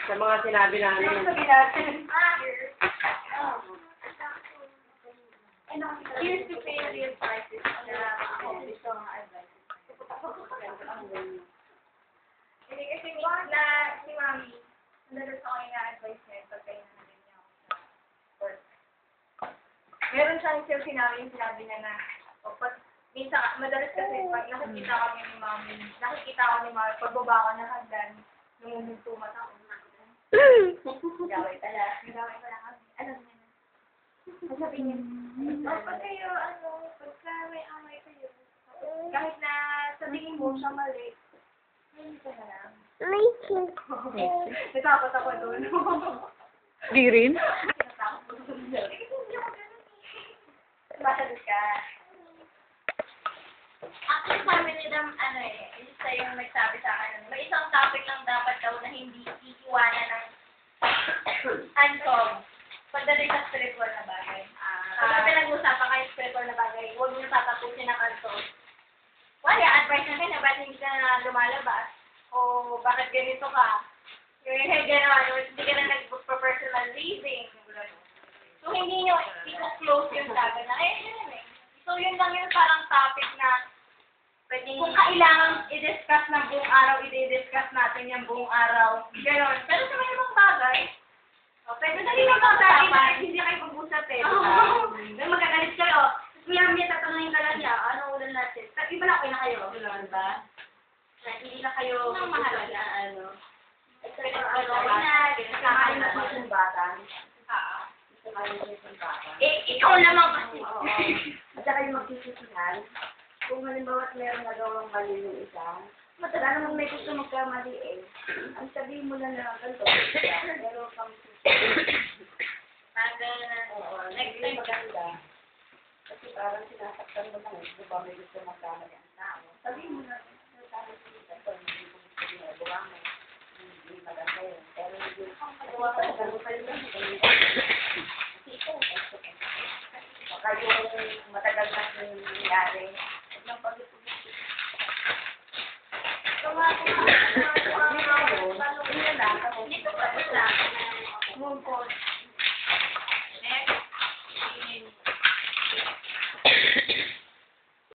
Sa mga sinabi namin. Sabi natin. Here's to pay real prices na gusto mga advice. Hindi kasi na si Mami, nandun sa akin na advice niya pag kayo na natin niya ako sa work. Meron siyang sinabi niya na minsan, madalas kasi pag nakikita kami ni Mami, pagbaba ko na hagdan, numumunto mata ko. Gawin pala kami. Alam niya na. Sabi niya, pag kayo, pagka may amay kayo, kahit na sa tingin mo siya mali, hindi ka na lang. Natakot ako doon. Di rin? Natakot ako doon. Kasi hindi ako ganun eh. Masagot ka. Actually, sabi nila, isa yung nagsabi sa akin, may isang topic lang dapat daw na hindi iiwanan ng unsolved. Pagdating sa spiritual na bagay. Pag pinag-usapan kayo spiritual na bagay, huwag niyo tatapusin ng unsolved. Wala, advice na kayo, bakit hindi ka na lumalabas? O bakit ganito ka? Yung gano'n, hindi ka na nag-personal living. So, hindi nyo i-close yung sabi na, yun eh. So, yun lang yung parang topic na kung kailangan i-discuss ng buong araw, i-discuss natin yung buong araw. Ganon. Pero sa mga ibang bagay, pwede na rin ang bagay, hindi kayo mag-usap eh. Nung magagalit kayo, may tatanungin ka lang niya, ano ulan natin? Iba na kayo na kayo. Gano'n ba? Hindi na kayo mahalaga, Kakain na sa sumbatan. ikaw naman kasi. At saka yung magsisisihan, kung halimbawa meron nagawang mali yung isa, wala namang may gusto magkamali eh. Ang sabihin mo lang na ganito, pero pang Next time. maganda. Kasi parang sinasaktan mo lang, di ba may gusto magkamali ang tao. Sabihin mo lang, sabi ko dito, hindi ko gusto ginagawa mo. Hindi maganda yun. Pero hindi, magawa ka sa ganun pa yun.